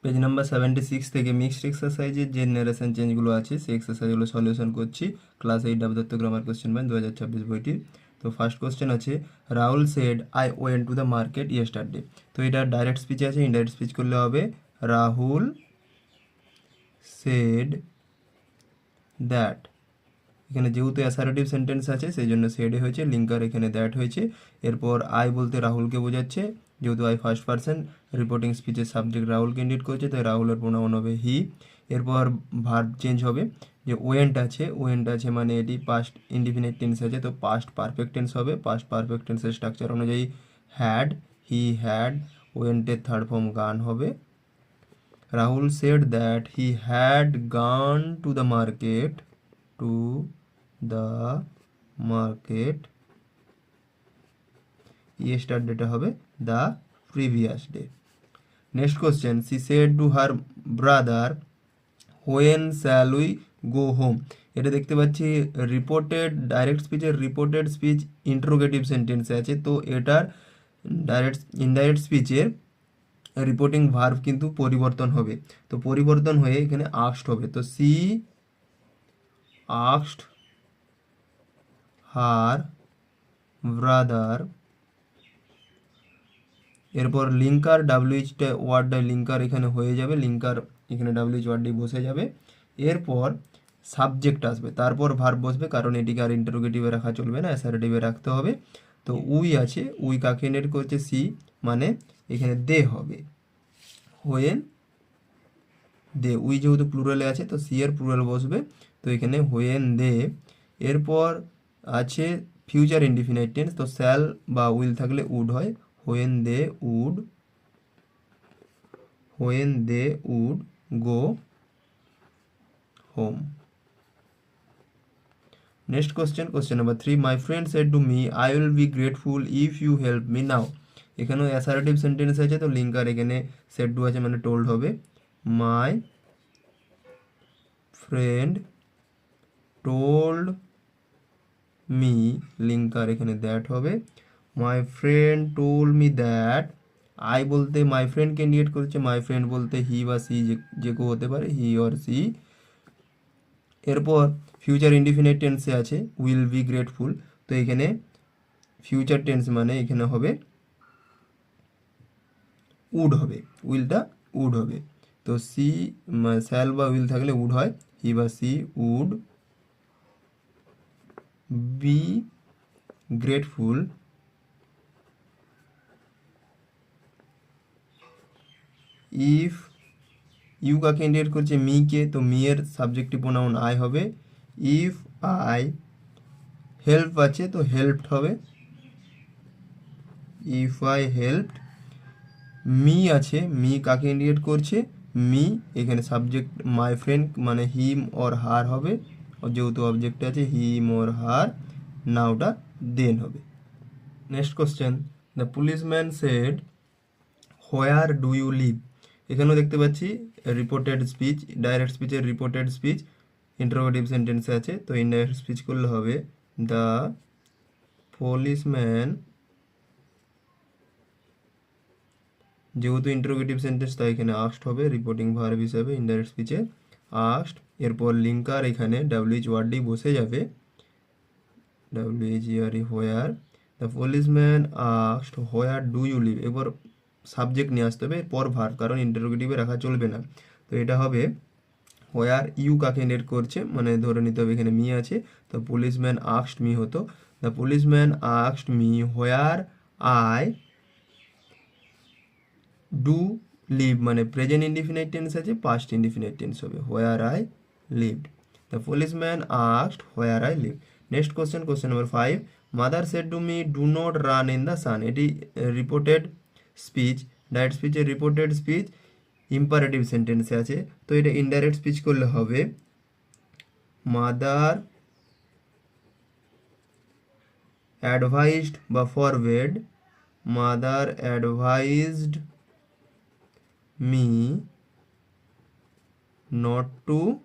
Page number 76 থেকে mixed এক্সারসাইজের যে narration চেঞ্জগুলো আছে সেই এক্সারসাইজগুলো সলিউশন করছি class 8 Debdutta grammar question bank 2026 বইটির। তো ফার্স্ট কোশ্চেন আছে Rahul said I went to the market yesterday. তো এটা ডাইরেক্ট স্পিচ আছে, ইনডাইরেক্ট স্পিচ করলে হবে রাহুল সেড দ্যাট। এখানে যেহেতু অ্যাসারেটিভ সেন্টেন্স আছে সেই জন্য সেডে হয়েছে, লিঙ্কার এখানে দ্যাট হয়েছে। এরপর আই বলতে রাহুলকে বোঝাচ্ছে, যেহেতু আই ফার্স্ট পারসন, রিপোর্টিং স্পিচের সাবজেক্ট রাহুলকে ইন্ডিকেট করছে, তাই রাহুলের প্রোনাউন হবে হি। এরপর ভার্ব চেঞ্জ হবে, যে ওয়েন্ট আছে মানে এটি পাস্ট ইনডিফিনিট টেন্স আছে, তো পাস্ট পারফেক্ট টেন্স হবে। পাস্ট পারফেক্ট টেন্সের স্ট্রাকচার অনুযায়ী হ্যাড, হি হ্যাড, ওয়েন্টের থার্ড ফর্ম গান হবে। Rahul said that he had gone to the market, to the market ইয়েস্টারডেটা হবে the previous day. Next question, she said to her brother when shall we go home. এটা দেখতে পাচ্ছি reported direct স্পিচের reported speech interrogative সেন্টেন্সে আছে, তো এটার ইনডাইরেক্ট স্পিচের রিপোর্টিং ভার্ব কিন্তু পরিবর্তন হবে। তো পরিবর্তন হয়ে এখানে আস্কড হবে, তো সি আস্কড হার ব্রাদার। এরপর লিঙ্কার ডাব্লিউএইচটা ওয়ার্ডটা লিঙ্কার এখানে হয়ে যাবে, লিঙ্কার এখানে ডাব্লিউএইচ ওয়ার্ডটি বসে যাবে। এরপর সাবজেক্ট আসবে, তারপর ভার্ব বসবে, কারণ এটিকে আর ইন্টারোগেটিভে রাখা চলবে না, অ্যাসারেটিভে রাখতে হবে। তো উই আছে, উই কাকে ইন্ডিকেট করছে, সি, মানে এখানে দে হবে। হোয়েন দে, উই যেহেতু প্লুরালে আছে তো সি এর প্লুরাল বসবে, তো এখানে হোয়েন দে। এরপর আছে ফিউচার ইনডিফিনাইট টেন্স, তো শ্যাল বা উইল থাকলে উড হয়, when they would, when they would go home. Next question, question number 3, my friend said to me I will be grateful if you help me now. এখানেও assertive sentence আছে, তো linker এখানে said to আছে মানে told হবে। My friend told me, linker এখানে that হবে। My friend told me that, I বলতে মাই ফ্রেন্ডকে ইন্ডিকেট করছে, মাই ফ্রেন্ড বলতে হি বা সি যে কেউ হতে পারে, হি অর সি। এরপর ফিউচার ইনডিফিনিট টেন্সে আছে উইল বি গ্রেটফুল, তো এখানে ফিউচার টেন্স মানে এখানে হবে উড হবে, উইলটা উড হবে। তো সি শ্যাল বা উইল থাকলে উড হয়, হি বা she would be grateful if, you কাকে ইন্ডিকেট করছে, মি কে, তো মি এর সাবজেক্টিভ প্রোনাউন আই হবে। ইফ আই, হেল্প আছে তো হেল্পড হবে, ইফ আই হেল্পড। মি আছে, মি কাকে ইন্ডিকেট করছে, মি, এখানে সাবজেক্ট মাই ফ্রেন্ড মানে হিম অর হার হবে, যেহেতু অবজেক্ট আছে হিম অর হার, নাওটা দেন হবে। Next question, the policeman said where do you live. এখানেও দেখতে পাচ্ছি রিপোর্টেড স্পিচ, ডাইরেক্ট স্পিচের রিপোর্টেড স্পিচ ইন্টারোগেটিভ সেন্টেন্সে আছে, তো ইনডাইরেক্ট স্পিচ করলে হবে দ্য পুলিশম্যান, যেহেতু ইন্টারোগেটিভ সেন্টেন্স তাই এখানে আস্কড হবে রিপোর্টিং ভার্ব হিসাবে ইনডাইরেক্ট স্পিচে আস্কড। এরপর লিঙ্কার এখানে ডাব্লিউএইচ ওয়ার্ডটি বসে যাবে, ডাব্লিউএইচ ইয়ার where, the policeman asked where do you live. এবার সাবজেক্ট নিয়ে আসতে হবে, এরপর ভার্ব, কারণ ইন্টারোগেটিভে রাখা চলবে না। তো এটা হবে হোয়ার, ইউ কাকে ইন্ডিকেট করছে মানে ধরে নিতে হবে এখানে মি আছে, তো পুলিশম্যান আস্কড মি হতো, the policeman asked me where I do live, মানে প্রেজেন্ট ইনডিফিনাইট টেন্স আছে, পাস্ট ইনডিফিনাইট টেন্স হবে, where I lived. The policeman asked where I live. Next question, question number 5, mother said to me do not run in the sun. এটি reported speech, direct স্পিচের reported speech imperative সেন্টেন্সে আছে, তো এটা indirect speech করলে হবে mother advised বা forward, mother advised me not to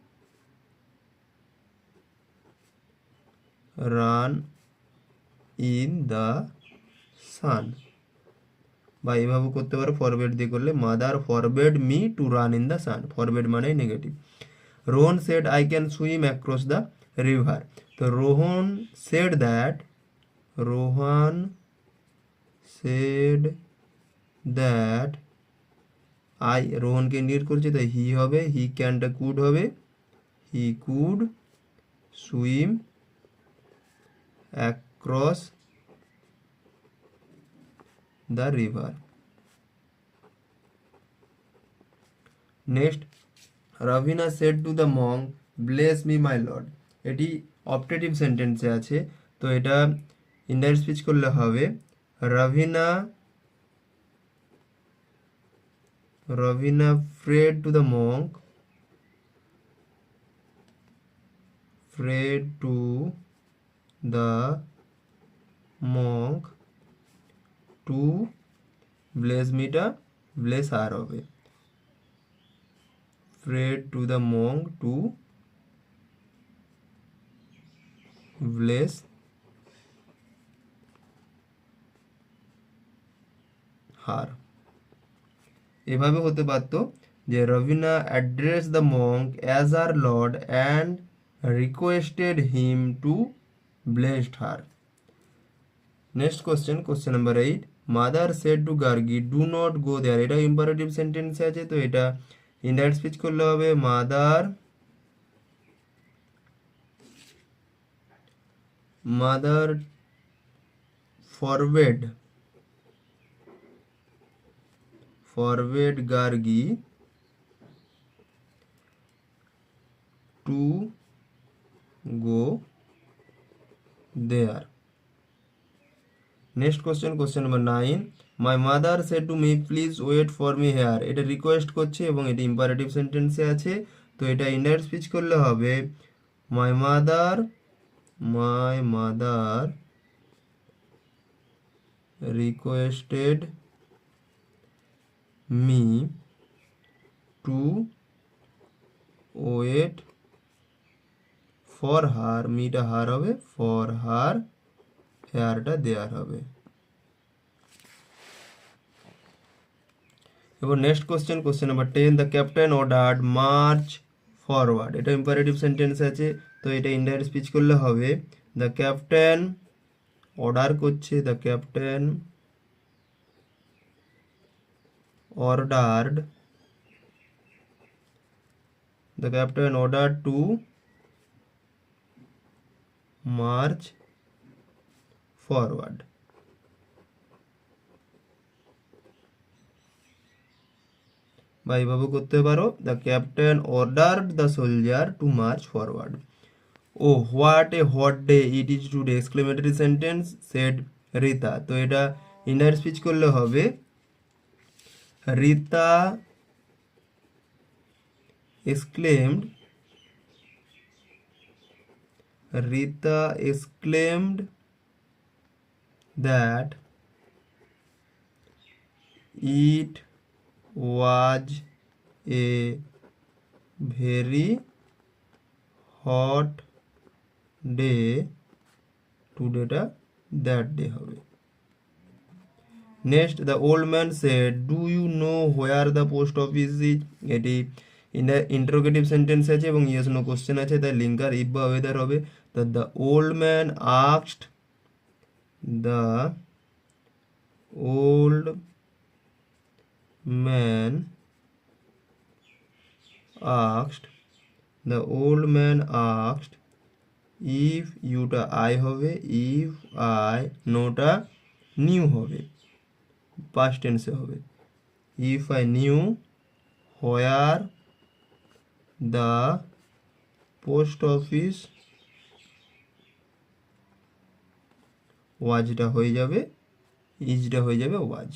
run in the sun. বা এভাবে করতে পারো ফরওয়ার্ড দিয়ে করলে, mother forbade me to run in the sun, forbade মানে negative. Rohan said I can swim across the river, তো Rohan said that, Rohan said that, I রোহনকে indicate করছে তাই হি হবে, হি ক্যানটা কুড হবে, he could swim across the river. Next, Rabina said to the monk bless me my lord, এটি optative সেন্টেন্সে আছে, তো এটা ইনডাইরেক্ট স্পিচ করলে হবে Rabina, Rabina prayed to the monk, prayed to the monk to bless মিটা ব্লেস আর হবে, prayed to the monk to bless her, এভাবে হতে পারতো যে Rabina address the monk as her lord and requested him to blessed her. Next question, question number 8, mother said to Gargi do not go there, এটা imperative সেন্টেন্সে আছে, তো এটা indirect speech করলে হবে mother, mother forbade, forbade Gargi to go there. Next question, question number 9, my mother said to me please wait for me here, এটা request করছে এবং এটি ইম্পারেটিভ সেন্টেন্সে আছে, তো এটা ইনডাইরেক্ট স্পিচ করলে হবে my mother, my mother requested me to wait for her, মিটা হার হবে, ফর হার হেয়ারটা দেয়ার হবে। এবার next question, question number 10, the captain ordered march forward, এটা ইম্পারেটিভ সেন্টেন্স আছে, তো এটা ইনডাইরেক্ট স্পিচ করলে হবে দ্য ক্যাপ্টেন অর্ডার করছে, the captain ordered, the captain order to march forward. বা এইভাবে করতে পারো, the captain ordered the soldier to march forward. ও what A hot day it is today, exclamatory sentence said Rita, তো এটা ইনডাইরেক্ট স্পিচ করলে হবে Rita exclaimed, Rita exclaimed that it was a very hot day today, that day হবে। Next, the old man said do you know where the post office is, এটি interrogative sentence আছে এবং yes no question আছে, তাই linker if বা whether হবে, তো the old man asked, the old man asked, the old man asked, if ইউটা I হবে, ইফ আই নোটা নিউ হবে, পাস্ট টেন্সে হবে, if I knew where the post office ওয়াজটা হয়ে যাবে, ইজটা হয়ে যাবে was.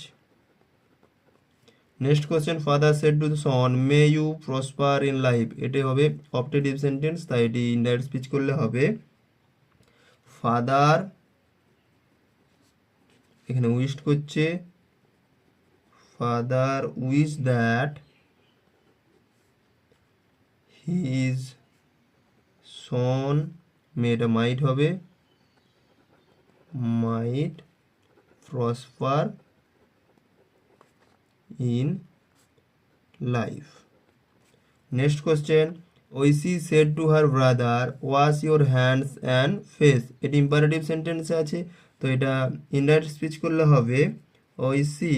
Next question, father said to the son may you prosper in life, এটি হবে অপটেটিভ সেন্টেন্স, তাই এটি ইনডাইরেক্ট স্পিচ করলে হবে ফাদার, এখানে উইশ করছে, father wish that his son, মেয়েটা মাইট হবে, might prosper in life. Next question, ঐশী said to her brother wash your hands and face. এটি ইম্পারেটিভ সেন্টেন্সে আছে, তো এটা ইনডাইরেক্ট স্পিচ করলে হবে ঐশী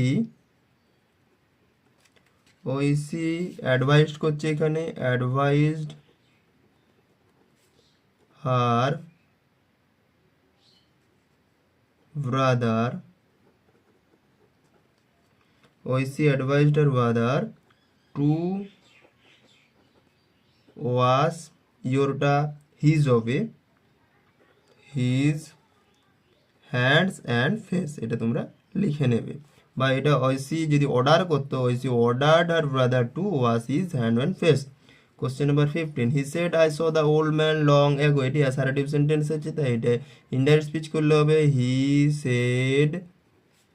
অ্যাডভাইসড করছে, এখানে advised her brother, Oishi advised her brother to wash, ইয়োরটা হিজ হবে, হিজ হ্যান্ডস অ্যান্ড ফেস, এটা তোমরা লিখে নেবে। বা এটা ঐশী যদি অর্ডার করতো, Aishi ordered her brother to wash his hand and face. Question number 15, he said I saw the old man long ago. এটি অ্যাসারেটিভ সেন্টেন্স আছে, তাই এটা ইনডাইরেক্ট স্পিচ করলে হবে হি সেড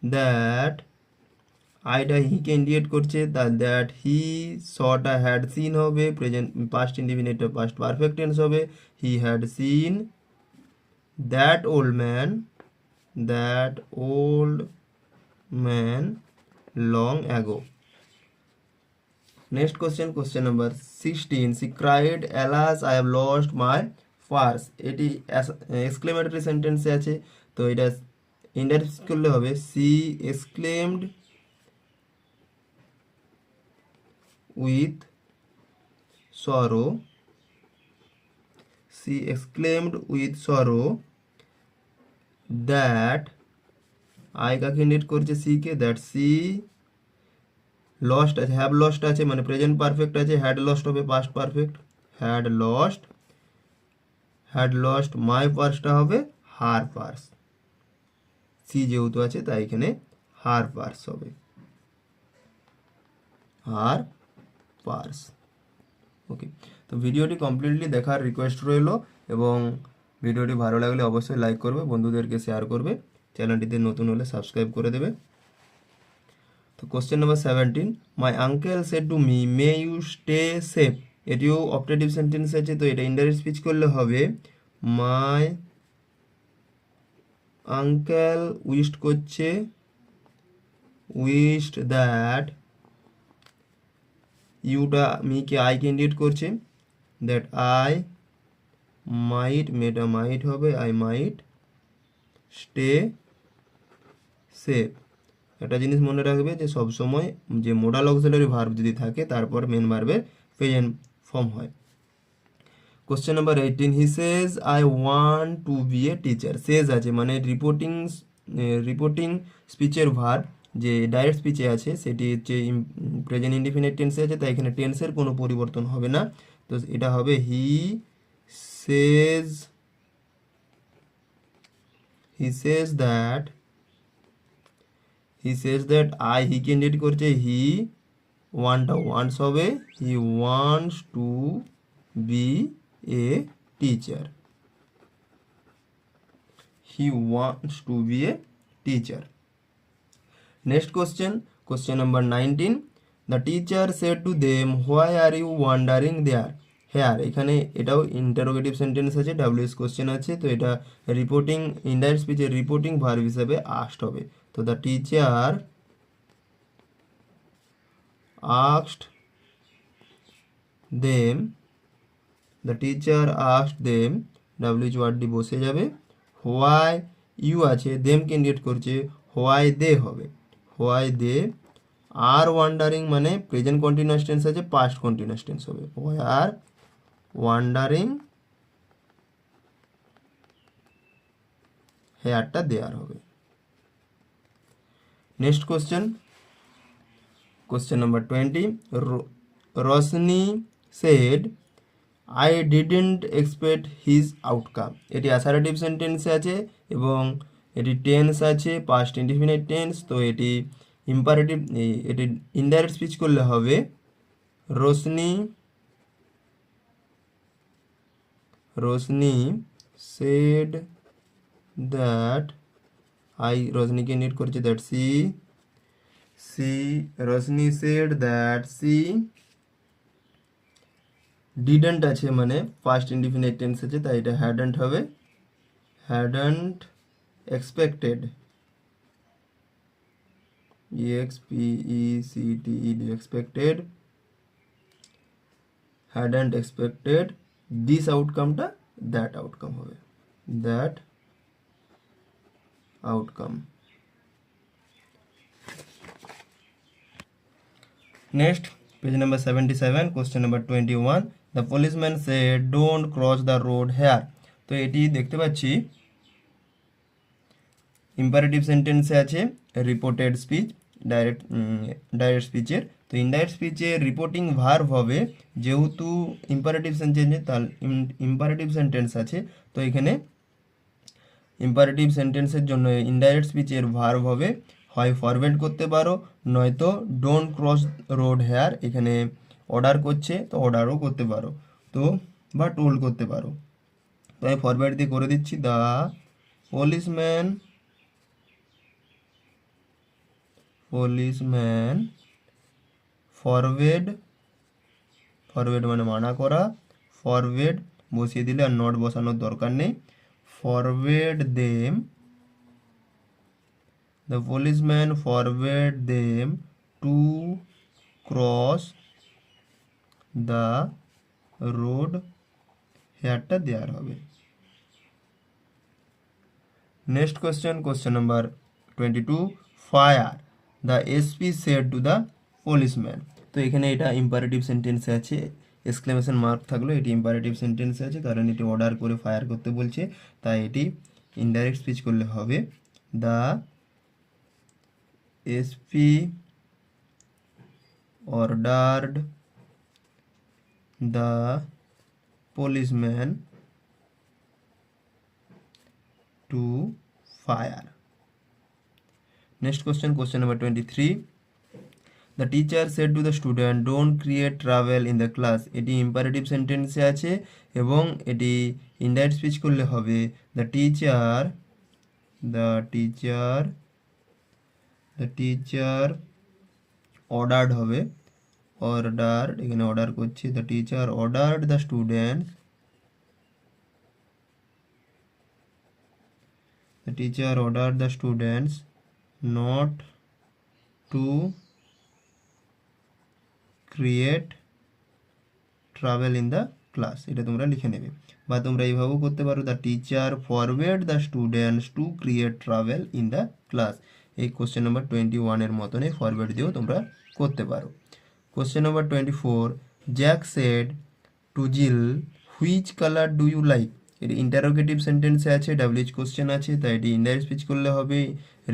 দ্যাট, আইটা হিকে ইন্ডিকেট করছে, দ্যাট হি সটা হ্যাড সিন হবে, present past indefinite past perfect tense হবে, he had seen that old man long ago. Next question, question number 16, she cried alas I have lost my purse. এটি exclamatory সেন্টেন্সে আছে, তো এটা indirect করলে হবে she exclaimed with sorrow, that I কাকে indicate করছে, সি কে, দ্যাট সি লস্ট আছে, হ্যাভ লস্ট আছে মানে প্রেজেন্ট পারফেক্ট আছে, হ্যাড লস্ট হবে past perfect, had lost my পার্সটা হবে হার পার্স, সি যেহেতু আছে তাই এখানে হার পার্স হবে, হার পার্স। ওকে, তো ভিডিওটি কমপ্লিটলি দেখার রিকোয়েস্ট রইল, এবং ভিডিওটি ভালো লাগলে অবশ্যই লাইক করবে, বন্ধুদেরকে শেয়ার করবে, চ্যানেলটিতে নতুন হলে সাবস্ক্রাইব করে দেবে। তো question number 17, my uncle said to me may you stay safe. এটিও অপটেটিভ সেন্টেন্স আছে, তো এটা ইনডাইরেক্ট স্পিচ করলে হবে মাই আঙ্কেল উইশড করছে, উইশড দ্যাট, ইউটা মিকে আইকে ইন্ডিকেট করছে, দ্যাট আই মাইট, মেটা মাইট হবে, আই মাইট স্টে সেফ। একটা জিনিস মনে রাখবে যে সবসময় যে মোডাল অক্সিলারি ভার্ব যদি থাকে তারপর মেন ভার্বের প্রেজেন্ট ফর্ম হয়। Question number 18, he says I want to be a teacher. Says আছে মানে রিপোর্টিং স্পিচের ভার্ব যে ডাইরেক্ট স্পিচে আছে সেটি হচ্ছে প্রেজেন্ট ইনডিফিনিট টেন্সে আছে, তাই এখানে টেন্সের কোনো পরিবর্তন হবে না, তো এটা হবে সেজ দ্যাট আই হি কে ইন্ডিকেট করছে, হি ওয়ান্টস হবে he wants to be a teacher, next question number 19, the teacher said to them why are you wandering there here. এখানে এটাও ইন্টারোগেটিভ সেন্টেন্স আছে, ডাব্লিউএস কোশ্চেন আছে, তো এটা reporting indirect স্পিচের রিপোর্টিং ভার্ব হিসাবে আস্কড হবে, তো the teacher asked them, WH ওয়ার্ডটি বসে যাবে, হোয়াই ইউ আছে, দেমকে ইন্ডিকেট করছে, হোয়াই দে হবে, হোয়াই দে আর ওয়ান্ডারিং মানে প্রেজেন্ট কন্টিনিউয়াস টেন্স আছে, পাস্ট কন্টিনিউয়াস টেন্স হবে, হোয়াই আর ওয়ান্ডারিং হেয়ারটা দেয়ার হবে। Next question number 20, Roshni said I didn't expect his outcome. এটি অ্যাসারেটিভ সেন্টেন্সে আছে এবং এটি টেন্স আছে পাস্ট ইনডিফিনিট টেন্স, তো এটি ইম্পারেটিভ, এটি ইনডাইরেক্ট স্পিচ করলে হবে রোশনি সেড দ্যাট, আই রজনীকে নিড করছে, that Rajni said that she didn't আছে মানে ফার্স্ট ইনডিফিনিট টেন্স আছে, তাই এটা হ্যাডন্ট হবে, hadn't expected expected, expected, hadn't expected this আউটকামটা দ্যাট আউটকাম হবে, that outcome. Next page number 77, question number 21, the policeman say don't cross the road here. তো এটি দেখতে পাচ্ছি ইম্পারেটিভ সেন্টেন্সে আছে রিপোর্টেড স্পিচ, ডাইরেক্ট স্পিচের। তো ইনডাইরেক্ট স্পিচে রিপোর্টিং ভার্ব হবে, যেহেতু ইম্পারেটিভ সেন্টেন্সে তার ইম্পারেটিভ সেন্টেন্স আছে, তো এখানে ইম্পারেটিভ সেন্টেন্সের জন্য ইনডাইরেক্ট স্পিচের ভার্ব হবে হয় ফরওয়ার্ড করতে পারো, নয়তো ডোন্ট ক্রস রোড হেয়ার, এখানে অর্ডার করছে তো অর্ডারও করতে পারো, তো বা টোল করতে পারো। তো আমি ফরওয়ার্ড দিয়ে করে দিচ্ছি, দ্য policeman ফরওয়ার্ড মানে মানা করা, ফরওয়ার্ড বসিয়ে দিলে আর নট বসানোর দরকার নেই, forward them, the policeman forward them to cross the road হেয়ারটা দেওয়ার হবে। Next question number 22, fire the SP said to the policeman. তো এখানে এটা ইম্পারেটিভ সেন্টেন্সে আছে, এক্সক্লেমেশন মার্ক থাকলো, এটি ইম্পারেটিভ সেন্টেন্সে আছে কারণ এটি অর্ডার করে ফায়ার করতে বলছে, তাই এটি ইনডাইরেক্ট স্পিচ করলে হবে the SP ordered the policeman to fire. Next question number 23, the teacher said to the student don't create trouble in the class। এটি ইম্পারেটিভ সেন্টেন্সে আছে এবং এটি ইনডাইরেক্ট স্পিচ করলে হবে the teacher ordered হবে, ordered, এখানে অর্ডার করছি, the teacher ordered the student, the teacher ordered the students not to create trouble in the class। এটা তোমরা লিখে নেবে, বা তোমরা এইভাবেও করতে পারো, the teacher forward the students to create travel in the class. এই কোশ্চেন নাম্বার 21 এর মতনই ফরওয়ার্ড দিয়েও তোমরা করতে পারো। Question number 24, Jack said to Jill which colour do you like. এটি ইন্টারোগেটিভ সেন্টেন্সে আছে, ডাব্লিউএইচ কোশ্চেন আছে, তাই এটি ইনডাইরেক্ট স্পিচ করলে হবে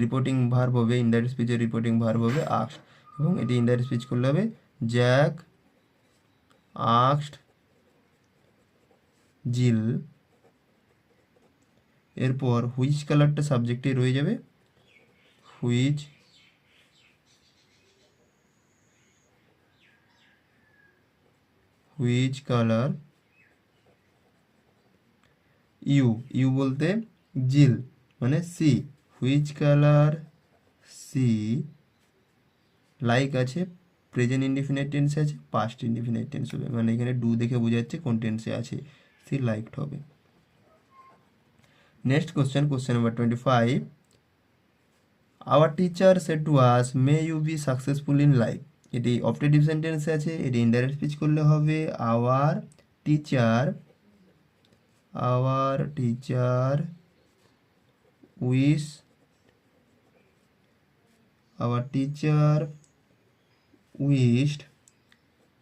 রিপোর্টিং ভার্ব হবে, ইনডাইরেক্ট স্পিচের রিপোর্টিং ভার্ব হবে আস্কড, এবং এটি ইনডাইরেক্ট স্পিচ করলে হবে জ্যাক আস্কড জিল। এরপর হুইচ কালারটা সাবজেক্টে রয়ে যাবে, হুইচ কালার ইউ বলতে জিল মানে she, which colour she, like আছে, প্রেজেন্ট ইনডিফিনিট টেন্সে আছে, পাস্ট ইনডিফিনিট টেন্স হবে, মানে এখানে ডু দেখে বোঝা যাচ্ছে কোন টেন্সে আছে, সি লাইকড হবে। Next question number 25, our teacher said to us may you be successful in life. এটি অপটেটিভ সেন্টেন্সে আছে, এটি ইনডাইরেক্ট স্পিচ করলে হবে our teacher wished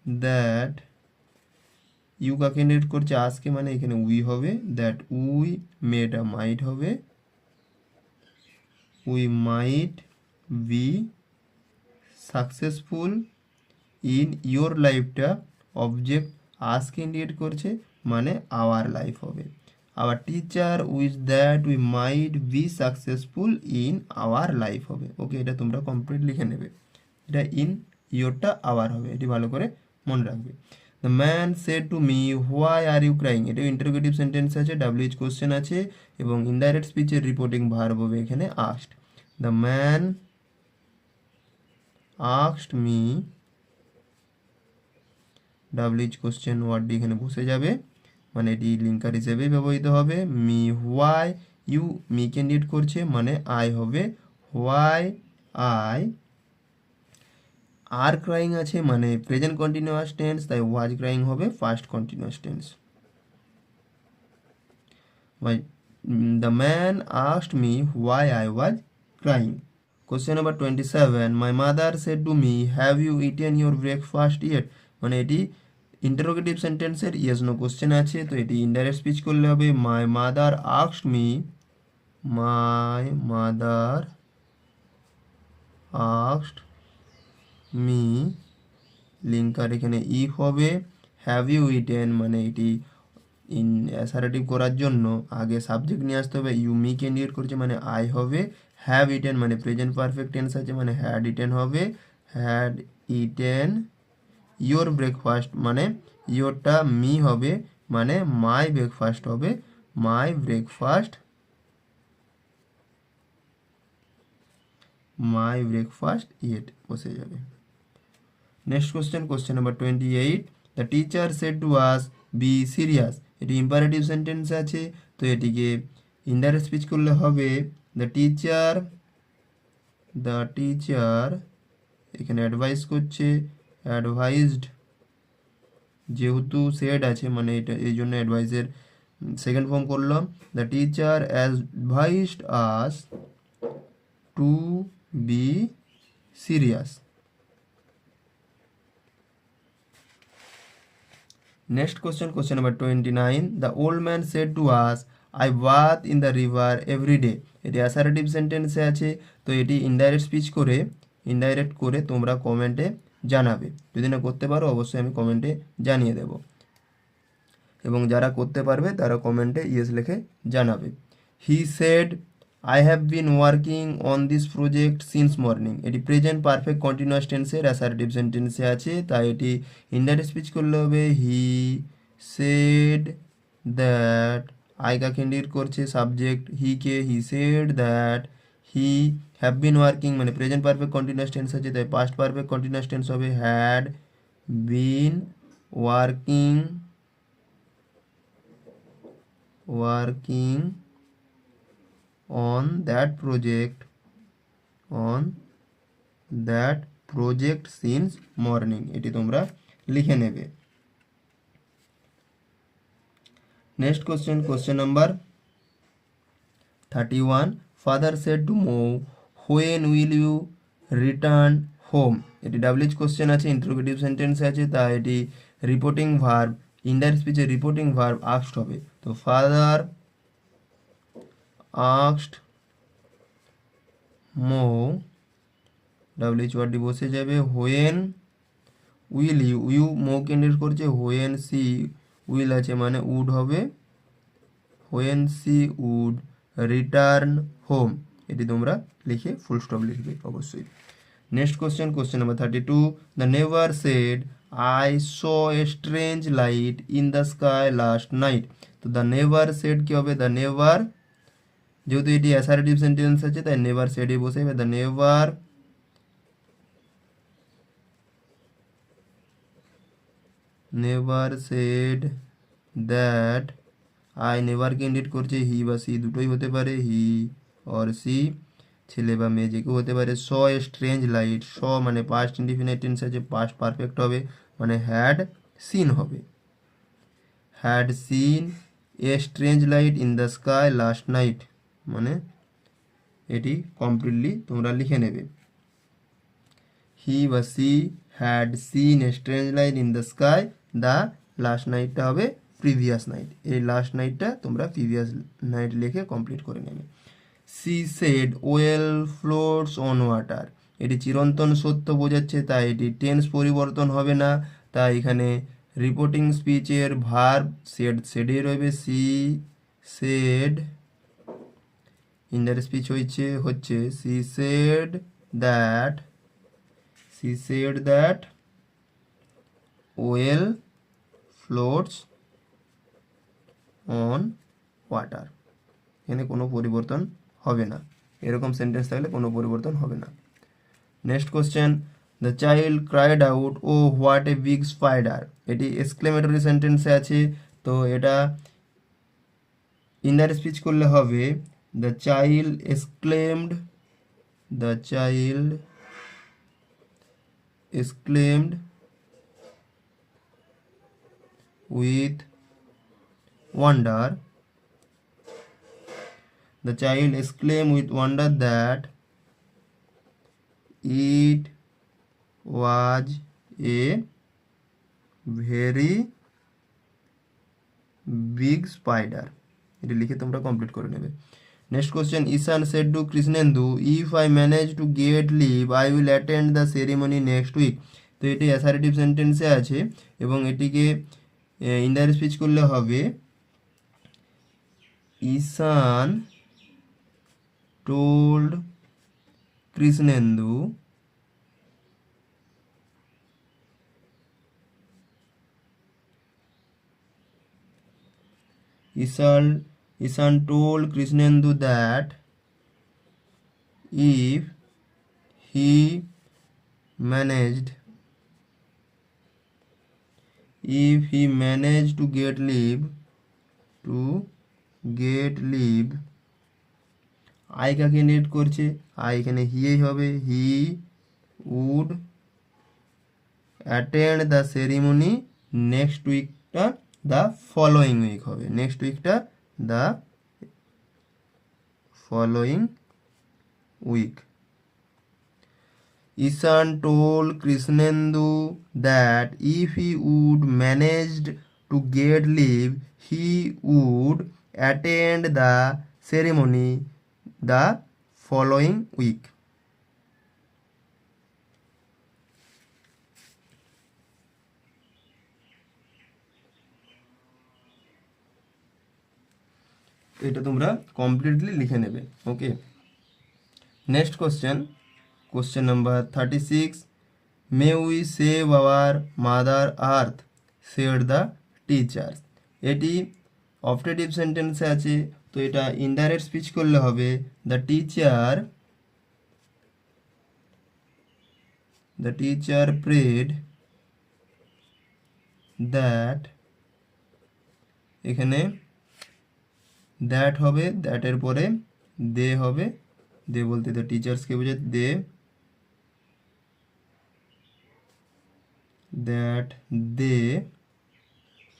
that, you কাকে ইন্ডিকেট করছে, আজকে, মানে এখানে উই হবে, দ্যাট উই মেটা মাইট হবে, we might be successful in your লাইফটা অবজেক্ট আজকে ইন্ডিকেট করছে, মানে আওয়ার লাইফ হবে। Our teacher wish that we might be successful in our life হবে। ওকে, এটা তোমরা কমপ্লিট লিখে নেবে, এটা ইন ইয়োরটা আওয়ার হবে, এটি ভালো করে মনে রাখবে। The man said to me why are you crying. এটা ইন্টারোগেটিভ সেন্টেন্স আছে, ডাব্লিউএইচ কোশ্চেন আছে, এবং ইনডাইরেক্ট স্পিচের রিপোর্টিং ভার্ব হবে এখানে asked. The man asked me, WH question ওয়ার্ডটি এখানে বসে যাবে, মানে এটি লিঙ্কার হিসেবে ব্যবহৃত হবে। মি হোয়াই, ইউ মিকে ইন্ডিকেট করছে, মানে আই হবে হোয়াই আই আর ক্রাইং আছে মানে প্রেজেন্ট কন্টিনিউয়াস টেন্স, তাই ওয়াজ ক্রাইং হবে first continuous tense. The man asked me why I was crying. Question number 27, my mother said to me have you eaten your breakfast yet, মানে এটি interrogative সেন্টেন্সের yes no question আছে, তো এটি indirect speech করলে হবে my mother asked me, my mother asked me, linker এখানে if হবে, হ্যাভ ইউ ইটেন মানে এটি অ্যাসারেটিভ করার জন্য আগে সাবজেক্ট নিয়ে আসতে হবে, ইউ মি কে ইন্ডিকেট করছে মানে আই হবে, হ্যাভ ইটেন মানে প্রেজেন্ট পারফেক্ট টেন্স আছে মানে হ্যাড ইটেন হবে, হ্যাড ইটেন ইয়োর ব্রেকফাস্ট মানে ইয়োরটা মি হবে মানে মাই ব্রেকফাস্ট হবে, my breakfast, my breakfast yet বসে যাবে। Next question, question number 28, the teacher said to us be serious, এটি ইম্পারেটিভ সেন্টেন্স আছে, তো এটিকে ইনডাইরেক্ট স্পিচ করলে হবে দ্য টিচার এখানে অ্যাডভাইস করছে, অ্যাডভাইসড, যেহেতু সেড আছে মানে এটা এই জন্য অ্যাডভাইসের সেকেন্ড ফর্ম করলাম, the teacher advised us to be serious. Next question, question number 29, the old man said to us, I bathe in the river every day, এটি অ্যাসারেটিভ সেন্টেন্সে আছে, তো এটি ইনডাইরেক্ট করে তোমরা কমেন্টে জানাবে, যদি না করতে পারো অবশ্যই আমি কমেন্টে জানিয়ে দেব, এবং যারা করতে পারবে তারা কমেন্টে ইয়েস লিখে জানাবে। হি said I have been working on this project since morning, এটি প্রেজেন্ট পারফেক্ট কন্টিনিউয়াস টেন্সের অ্যাসারেটিভ সেন্টেন্সে আছে, তাই এটি ইনডাইরেক্ট স্পিচ করলে হবে হি সেড দ্যাট, আই কাকে ইন্ডিকেট করছে subject he K, he said that he have been working মানে প্রেজেন্ট পারফেক্ট কন্টিনিউয়াস টেন্স আছে, তাই পাস্ট পারফেক্ট কন্টিনিউয়াস টেন্স হবে had been working on that project since morning, এটি তোমরা লিখে নেবে। Next question, question number 31, father said to Mo when will you return home, এটি WH question আছে, interrogative sentence আছে, তাই এটি রিপোর্টিং ভার্ব, ইনডাইরেক্ট স্পিচে রিপোর্টিং ভার্ব আস্কড হবে, তো ফাদার আস্কড মো, ডাবলিচ ওয়ার্ডটি বসে যাবে, when will you Mo candidate করছে, হোয়েন সি উইল আছে মানে উড হবে, when she would return home, এটি তোমরা লিখে ফুল স্টপ লিখবে অবশ্যই। Next question, question number 32, the never shed I saw A strange light in the sky last night, তো দ্য নেভার সেড কি হবে, দ্য নেভার, যেহেতু এটি অ্যাসারেটিভ সেন্টেন্স আছে তাই নেভার সেডে বসে যাবে, the never said that, I নেভারকে ইন্ডিকেট করছে হি বা সি দুটোই হতে পারে, হি অর সি, ছেলে বা মেয়ে যে কেউ হতে পারে, স এ স্ট্রেঞ্জ লাইট, স মানে পাস্ট ইনডিফিনিট টেন্স আছে, পাস্ট পারফেক্ট হবে মানে হ্যাড সিন হবে, had seen a strange light in the sky last night, মানে এটি কমপ্লিটলি তোমরা লিখে নেবে, হি বা she had seen a strange light in the sky, the last নাইটটা হবে প্রিভিয়াস নাইট, এই লাস্ট নাইটটা তোমরা প্রিভিয়াস নাইট লিখে কমপ্লিট করে নেবে। She said oil floats on water, এটি চিরন্তন সত্য বোঝাচ্ছে, তাই এটি টেন্স পরিবর্তন হবে না, তাই এখানে রিপোর্টিং স্পিচের ভার্ব সেডে রইবে, সি সেড, ইনডাইরেক্ট স্পিচ হচ্ছে she said that oil floats on water, এখানে কোনো পরিবর্তন হবে না, এরকম সেন্টেন্স থাকলে কোনো পরিবর্তন হবে না। Next question, the child cried out oh what a big spider, এটি এক্সক্লেমেটরি সেন্টেন্সে আছে, তো এটা ইনডাইরেক্ট স্পিচ করলে হবে the child exclaimed with wonder. The child exclaimed with wonder that it was a very big spider. এটি লিখে তোমরা কমপ্লিট করে নেবে। Next question, Ishan said to Krishnendu, if I manage to get leave I will attend the ceremony next week. তো এটি assertive সেন্টেন্সে আছে এবং এটিকে ইনডাইরেক্ট স্পিচ করলে হবে Ishan told Krishnendu Ishan told Krishnendu that if he managed to get leave I কাকে need করছে, আই এখানে হিই হবে, he would attend the ceremony next উইকটা দ্য ফলোয়িং উইক হবে, নেক্সট উইকটা the following week. Ishan told Krishnendu that if he would managed to get leave, he would attend the ceremony the following week. এটা তোমরা completely লিখে নেবে। Okay, next question number 36, may we save our mother earth said the teachers. এটি optative সেন্টেন্সে আছে, তো এটা indirect speech করলে হবে দ্য টিচার প্রেড দ্যাট, এখানে দ্যাট হবে, দ্যাটের পরে দে হবে, দে বলতে দ্য টিচার্সকে বোঝায়, দে দ্যাট দে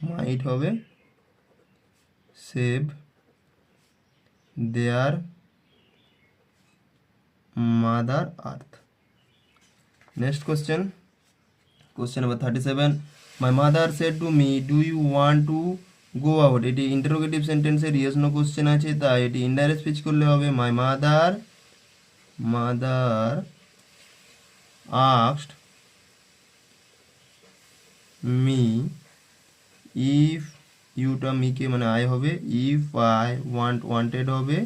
মাইট হবে save their mother earth. Next question number 37, my mother said to me do you want to go out. এটি ইন্টারোগেটিভ সেন্টেন্সের ইয়েস নো কোশ্চেন আছে, তাই এটি ইনডাইরেক্ট স্পিচ করলে হবে my mother asked me, if ইউটা মিকে মানে আই হবে, ইফ আই ওয়ান্টেড হবে,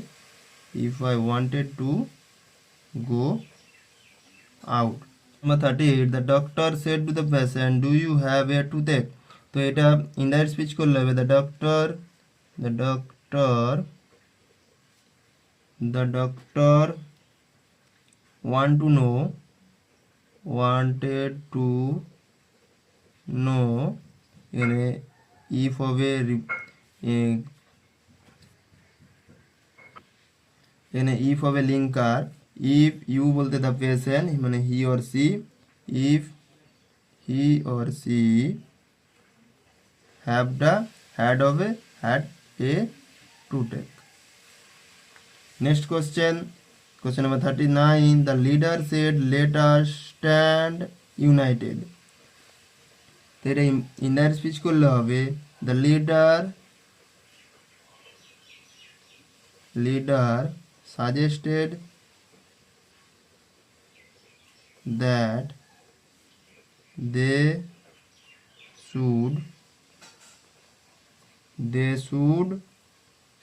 if I wanted to go out. Number 38, the doctor said to the patient do you have a toothache. তো এটা ইনডাইরেক্ট স্পিচ করলে হবে the doctor wanted to know, এখানে ইফ হবে, এখানে ইফ হবে লিঙ্কার, ইফ ইউ বলতে দ্য পেশেন্ট মানে he or she, if he or she had হবে had a toothache. Next question number 39, the leader said let us stand united. তো এটা indirect speech করলে হবে the leader suggested that they should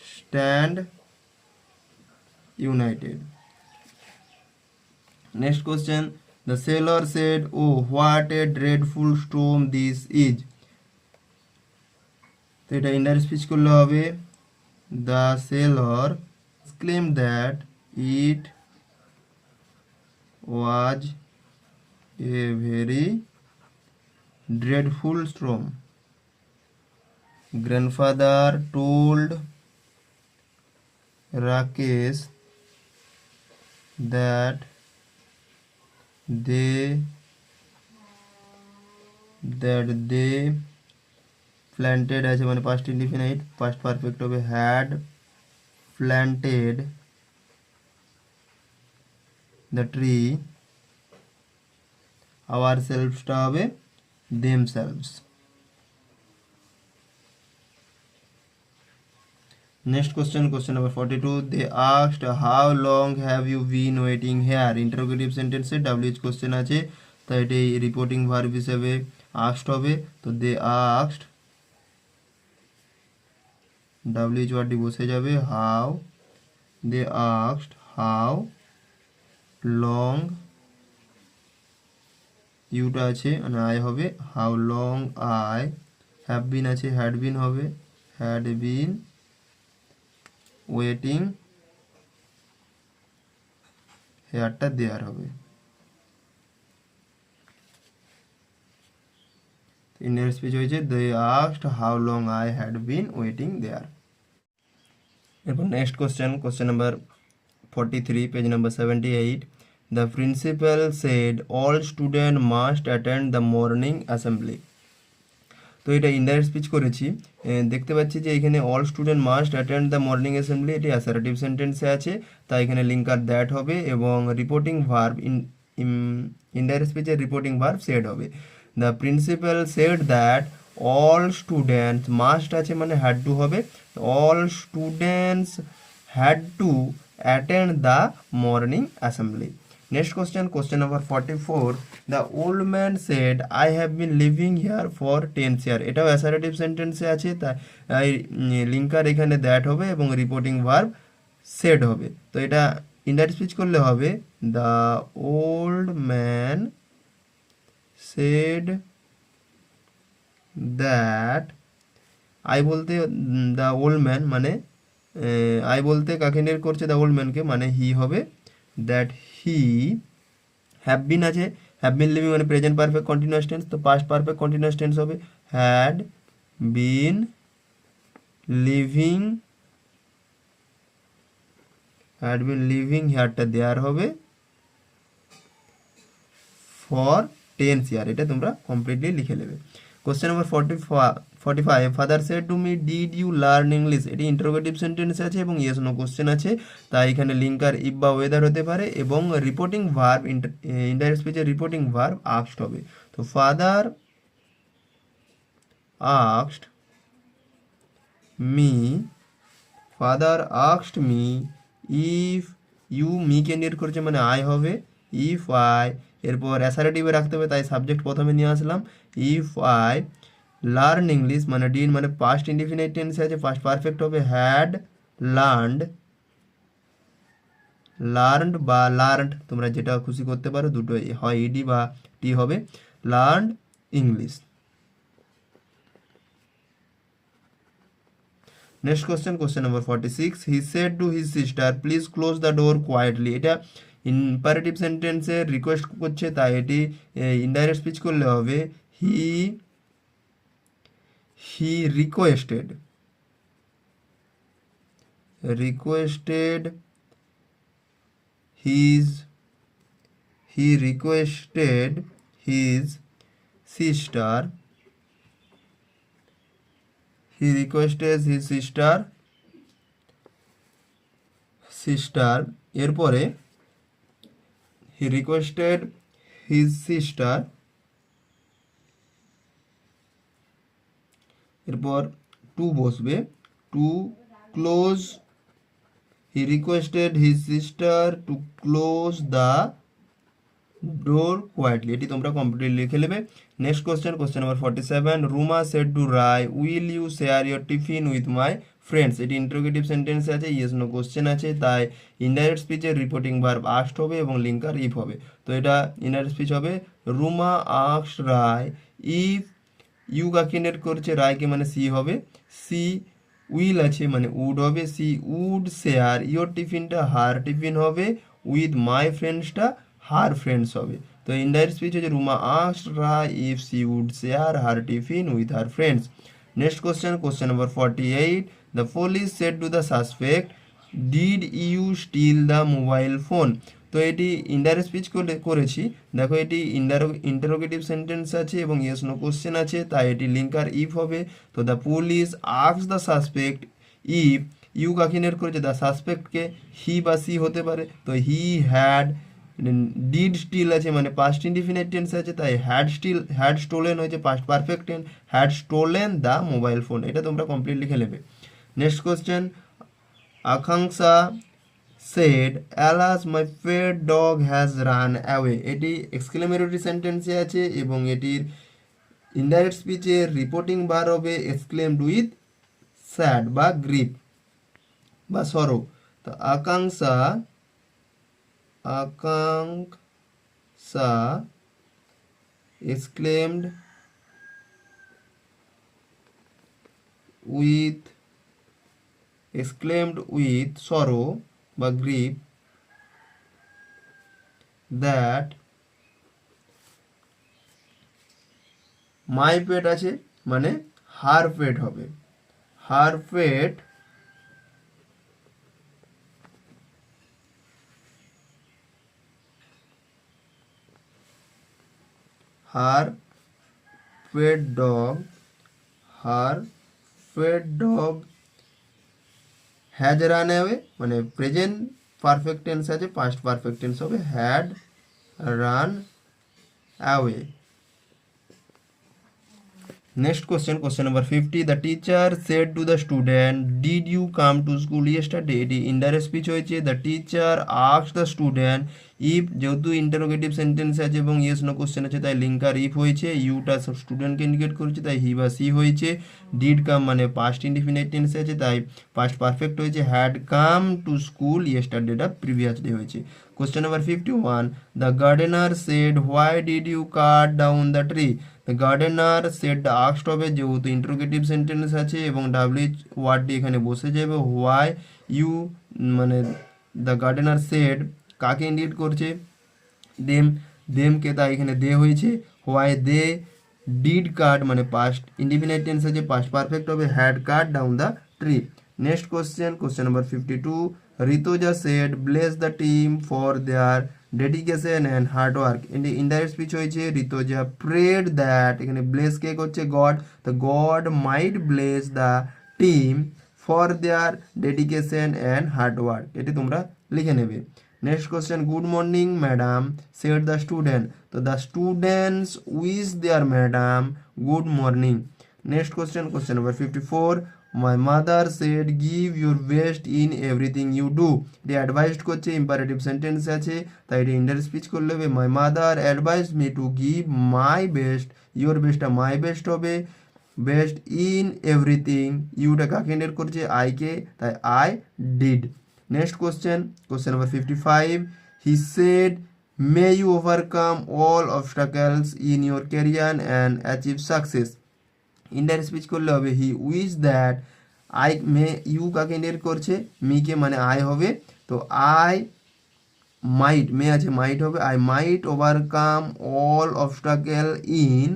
stand united. Next question, the sailor said, oh what a dreadful storm this is. তো এটা indirect speech করলে হবে the sailor exclaimed that it was a very dreadful storm. Grandfather told Rakesh that they that they planted আছে মানে past indefinite, past perfect হবে had planted the tree, our সেলফসটা হবে themselves. Next question, question number 42. They asked, how long have you been waiting here? Interrogative sentence A WH question আছে, তাই এটি reporting verb হিসেবে asked হবে। তো they asked, WH ওয়ার্ডটি বসে যাবে how, they asked how long, ইউটা আছে মানে I হবে how long I have been আছে had been হবে had been ওয়েটিং, হেয়ারটা দেয়ার হবে। ইন্ডিয়ান স্পিচ হয়েছে they asked how long I had been waiting there. এরপর next question, question number 43, page number 78। The principal said all student must attend the morning assembly. তো এটা indirect স্পিচ করেছি, দেখতে পাচ্ছি যে এখানে all student must attend the morning assembly, এটি অ্যাসারেটিভ সেন্টেন্সে আছে, তাই এখানে লিঙ্কার দ্যাট হবে এবং রিপোর্টিং ভার্ব ইনডাইরেক্ট স্পিচের রিপোর্টিং ভার্ব সেড হবে। The principal said that all students, must আছে মানে হ্যাড টু হবে, all students had to attend the morning assembly. Next question, question number 44. The old man said, I have been living here for 10 years. এটাও assertive সেন্টেন্সে আছে, তাই linker এখানে that হবে এবং রিপোর্টিং ভার্ব সেড হবে। তো এটা ইনডাইরেক্ট স্পিচ করলে হবে the old man shed that, I বলতে দ্য ওল্ড ম্যান মানে আই বলতে কাকে নিয়ে করছে দ্য ওল্ড ম্যানকে, মানে হি হবে দ্যাট হি হ্যাভ বিন আছে, হ্যাভ বিন লিভিং মানে প্রেজেন্ট পারফেক্ট কন্টিনিউয়াস টেন্স, তো পাস্ট পারফেক্ট কন্টিনিউয়াস টেন্স হবে had been living, had been living হেয়ারটা দেয়ার হবে ফর 10 ইয়ার, এটা তোমরা কমপ্লিটলি লিখে নেবে। Question number 45, father said to me did you learn English, এটি ইন্টারোগেটিভ সেন্টেন্স আছে এবং ইয়েস নো কোশ্চেন আছে, তাই এখানে লিঙ্কার ইফ বা ওয়েদার হতে পারে এবং রিপোর্টিং ভার্ব ইনডাইরেক্ট স্পিচের রিপোর্টিং ভার্ব আস্কড হবে। তো father asked me, father asked me if you, me কে নিয়ে করছে মানে আই হবে, ইফ আই, এরপর অ্যাসারেটিভে রাখতে হবে তাই সাবজেক্ট প্রথমে নিয়ে আসলাম, ইফ আই লার্ন ইংলিশ মানে ডিন মানে পাস্ট ইনডিফিনাইট টেন্সে আছে, পাস্ট পারফেক্ট হবে হ্যাড লার্নড, লার্নড বা লার্নড তোমরা যেটা খুশি করতে পারো, দুটো হয় ইডি বা টি হবে, learned English. Next question, question number 46, he said to his sister please close the door quietly, এটা ইম্পারেটিভ সেন্টেন্সে রিকোয়েস্ট করছে, তাই এটি ইনডাইরেক্ট স্পিচ করলে হবে he requested his sister এরপরে he requested his sister, এরপর টু বসবে, to close, he requested his sister to close the door quietly, এটি তোমরা কমপ্লিটলি লিখে নেবে। Next question, question number 47, Ruma said to Rai will you share your tiffin with my friends, এটি interrogative সেন্টেন্সে আছে, yes no question আছে, তাই ইনডাইরেক্ট স্পিচের রিপোর্টিং ভার্ব আস্কড হবে এবং লিঙ্কার ইফ হবে। তো এটা ইনডাইরেক্ট স্পিচ হবে Ruma asked Rai if, you কাকে নেট করছে রায়কে মানে সি হবে, সি উইল আছে মানে উড হবে, সি উড শেয়ার ইয়োর টিফিনটা হার টিফিন হবে, উইথ মাই ফ্রেন্ডসটা হার ফ্রেন্ডস হবে। তো ইনডাইরেক্ট স্পিচ হচ্ছে Ruma asked Rai if she would share her tiffin with her friends. Next question, question number 48, the police said to the suspect did you steal the mobile phone, তো তো এটি indirect স্পিচ করেছি। দেখো এটি ইন্টারোগেটিভ সেন্টেন্স আছে এবং ইয়েস নো কোশ্চেন আছে, তাই এটি লিঙ্কার ইফ হবে। তো the police ask the suspect if, you কাকে নিয়ে করেছে, দ্য সাসপেক্টকে হি বা সি হতে পারে। তো হি হ্যাড, ডিড স্টিল আছে মানে পাস্ট ইনডিফিনিট টেন্স আছে, তাই হ্যাড স্টোলেন হয়েছে past perfect tense, had stolen the mobile phone. এটা তোমরা কমপ্লিট লিখে নেবে। নেক্সট কোশ্চেন, আকাঙ্ক্ষা said alas my pet dog has run away, এটি এক্সক্লেমেটরি সেন্টেন্সে আছে এবং এটির ইনডাইরেক্ট স্পিচের রিপোর্টিং বার হবে এক্সক্লেমড উইথ স্যাড বা গ্রিপ বা সরো। তো আকাঙ্ক্ষা এক্সক্লেমড উইথ সরো বা গ্রিপ দ্যাট মাই পেট আছে মানে হার পেট হবে, her pet dog has run away মানে প্রেজেন্ট পারফেক্ট টেন্স আছে, পাস্ট পারফেক্ট টেন্স হবে had run away. Next question, question number 50. The teacher said to the student, did you come to school yesterday? এটি indirect speech হয়েছে। The teacher asked the student if, যেহেতু interrogative sentence আছে এবং yes no question আছে তাই linker if হয়েছে, Yuta স্টুডেন্টকে indicate করেছে তাই হি বা সি হয়েছে। ডিড কাম মানে পাস্ট ইনডিফিনিট টেন্স আছে তাই পাস্ট পারফেক্ট হয়েছে। হ্যাড কাম টু স্কুল ইয়েস্টারডেটা প্রিভিয়াস ডে হয়েছে। Question number 51. The gardener said why did you cut down the tree? The gardener said asked হবে যেহেতু ইন্টারোগেটিভ সেন্টেন্স আছে এবং ডাব্লিউএইচ ওয়ার্ডটি এখানে বসে যাবে। হোয়াই ইউ মানে দ্য গার্ডেনার সেড কাকে ইন্ডিকেট করছে, দেমকে, তাই এখানে দে হয়েছে। হোয়াই দে ডিড কাট মানে পাস্ট ইনডিফিনিট টেন্স আছে, পাস্ট পারফেক্ট হবে had cut down the tree. Next question, question number 52. Rituja said bless the team for their dedication and hard work. এটি indirect speech হয়েছে। Rituja prayed that, এখানে bless কে করছে God, তো God might bless the team for their dedication and hard work, এটি তোমরা লিখে নেবে। Next question, good morning madam said the student. তো the students wish their madam good morning. Next question, question number 54. My mother said give your best in everything you do. এটি advised করছে, imperative sentence আছে তাই এটি indirect speech করলে হবে my mother advise me to give my best, your বেস্টটা my best হবে, best in everything, ইউটা কাকে ইন্ডিকেট করছে আইকে, তাই I did. Next question, question number 55. He said may you overcome all obstacles in your career and achieve success. Indirect speech করলে হবে he wish that I, may you কাকে indicate করছে মিকে মানে আই হবে, তো আই মাইট, মে আছে might হবে, I might overcome all obstacle in,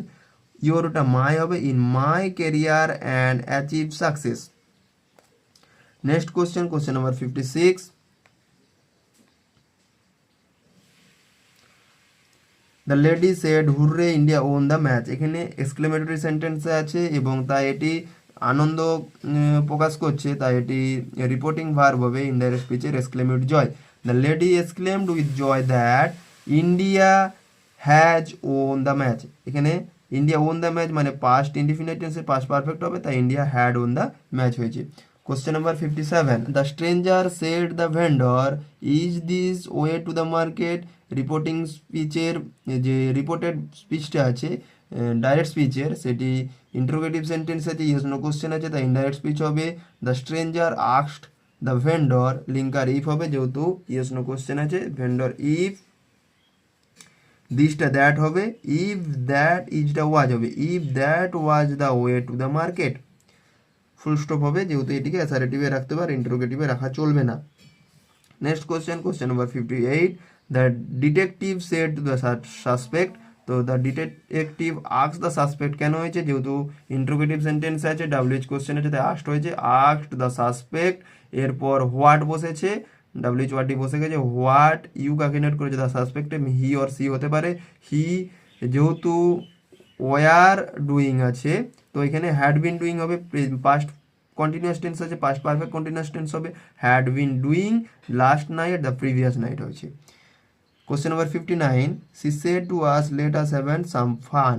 ইউরটা মাই হবে, in my career and achieve success. Next question, question number 56. The lady said hurray India won the match. এখানে এক্সক্লেমেটরি সেন্টেন্স আছে এবং তাই এটি আনন্দ প্রকাশ করছে, তাই এটি রিপোর্টিং ভার্ব হবে ইনডাইরেক্ট স্পিচের exclaimed joy. The lady exclaimed with joy that India has won the match. এখানে ইন্ডিয়া ওন দ্য ম্যাচ মানে পাস্ট ইনডিফিনিট টেন্সে পাস্ট পারফেক্ট হবে, তাই India had won the match হয়েছে। Question number 57. The stranger said the vendor is this way to the market. Reporting স্পিচের যে reported স্পিচটা আছে ডাইরেক্ট স্পিচের, সেটি ইন্টারোগেটিভ সেন্টেন্স আছে, ইয়েস নো কোশ্চেন আছে, তাই ইনডাইরেক্ট স্পিচ হবে। The stranger asked the vendor, linker if হবে যেহেতু ইয়েস নো কোশ্চেন আছে, ভেন্ডর ইফ, দিসটা দ্যাট হবে, ইফ দ্যাট ইজটা ওয়াজ হবে, if that was the way to the market, full stop হবে যেহেতু এটিকে অ্যাসারেটিভে রাখতে পারে, ইন্টারোগেটিভে রাখা চলবে না। Next question, question number 58. The detective said to the suspect. তো the detective ask the suspect কেন হয়েছে, যেহেতু ইন্টারোগেটিভ সেন্টেন্স আছে, ডাব্লিউএইচ কোশ্চেন আছে তাই আস্কড হয়েছে, আস্কড দ্য সাসপেক্ট, এরপর হোয়াট বসেছে, WH বসে গেছে। হোয়াট ইউ কাকে নোট করেছে, the suspect he or she হতে পারে। হি যেহেতু ওয়ার ডুইং আছে তো এখানে হ্যাড বিন ডুইং হবে, পাস্ট কন্টিনিউয়াস টেন্স আছে, পাস্ট পারফেক্ট কন্টিনিউয়াস টেন্স হবে। Had been doing last night, the previous night হয়েছে। Question number 59, she said to us let us have some fun.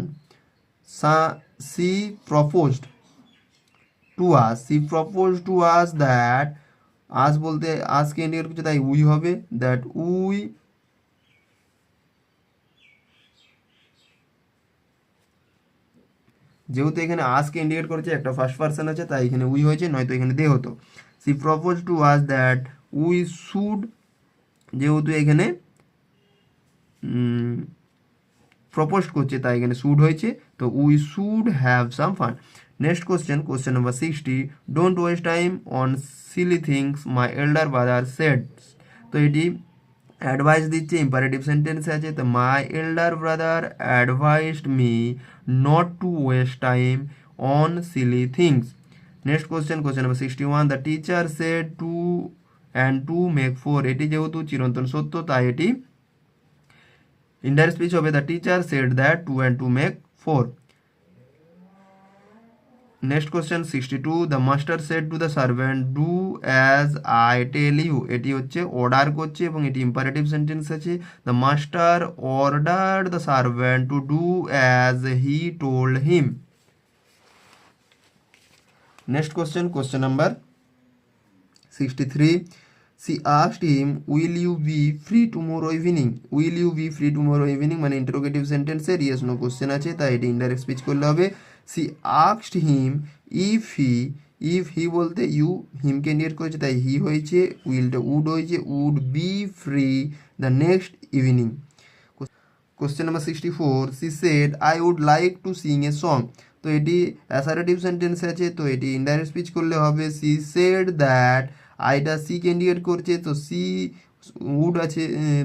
She proposed to us that, আজ বলতে আজকে indicate করছে তাই we হবে, that we যেহেতু এখানে আজকে ইন্ডিকেট করেছে একটা ফার্স্ট পার্সন আছে তাই এখানে উই হয়েছে, নয়তো এখানে দে হতো। She propose to us that we should, যেহেতু এখানে প্রপোজ করছে তাই এখানে শুড হয়েছে, তো we should have some fun. Next question number 60, don't waste time on silly things my elder brother said. তো এটি অ্যাডভাইস দিচ্ছে, ইম্পারেটিভ সেন্টেন্সে আছে, তো my elder brother advised me not to waste time on silly things. Next question number 61, the teacher said to and two make four. এটি যেহেতু চিরন্তন সত্য তাই এটি ইনডাইরেক্ট স্পিচ হবে, the teacher said that two and two make four. Next question 62, the master said to the servant do as I tell you. এটি হচ্ছে order করছে এবং এটি ইম্পারেটিভ সেন্টেন্স আছে, the master order the servant to do as he told him. Next question number 63, she asked him will you be free tomorrow evening. will you be free tomorrow evening মানে interrogative সেন্টেন্সের yes no question আছে তাই এটি indirect speech করলে হবে। she asked him if he বলতে you হিমকে নিয়ে করেছে তাই হি হয়েছে, উইলটা উড হয়েছে, would be free the next evening. Question number 64, she said I would like to sing a song। তো এটি অ্যাসারেটিভ সেন্টেন্স আছে তো এটি ইনডাইরেক্ট স্পিচ করলে হবে, she said that, আইটা সি কে ইন্ডিকেট করছে তো সি উড আছে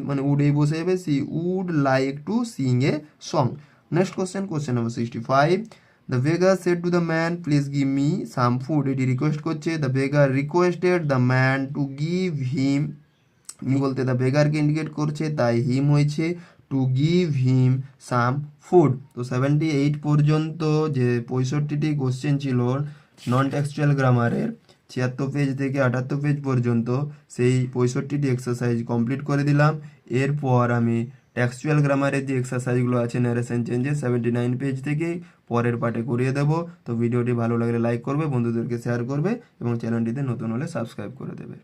মানে উডেই বসে যাবে, she would like to sing a song. Next question number 65, the beggar said to the man please give me some food. এটি রিকোয়েস্ট করছে, the beggar requested the man to give him, বলতে the বেগারকে indicate করছে তাই him হয়েছে, to give him some food. তো 78 পর্যন্ত যে 65টি কোশ্চেন ছিল নন টেক্সচুয়াল গ্রামারের 76 পেজ থেকে 78 পেজ পর্যন্ত, সেই 65টি এক্সারসাইজ কমপ্লিট করে দিলাম। এরপর আমি টেক্সচুয়াল গ্রামারের যে এক্সারসাইজগুলো আছে ন্যারেশন চেঞ্জেস 79 পেজ থেকে পরের পার্টে করিয়ে দেবো। তো ভিডিওটি ভালো লাগলে লাইক করবে, বন্ধুদেরকে শেয়ার করবে এবং চ্যানেলটিতে নতুন হলে সাবস্ক্রাইব করে দেবে।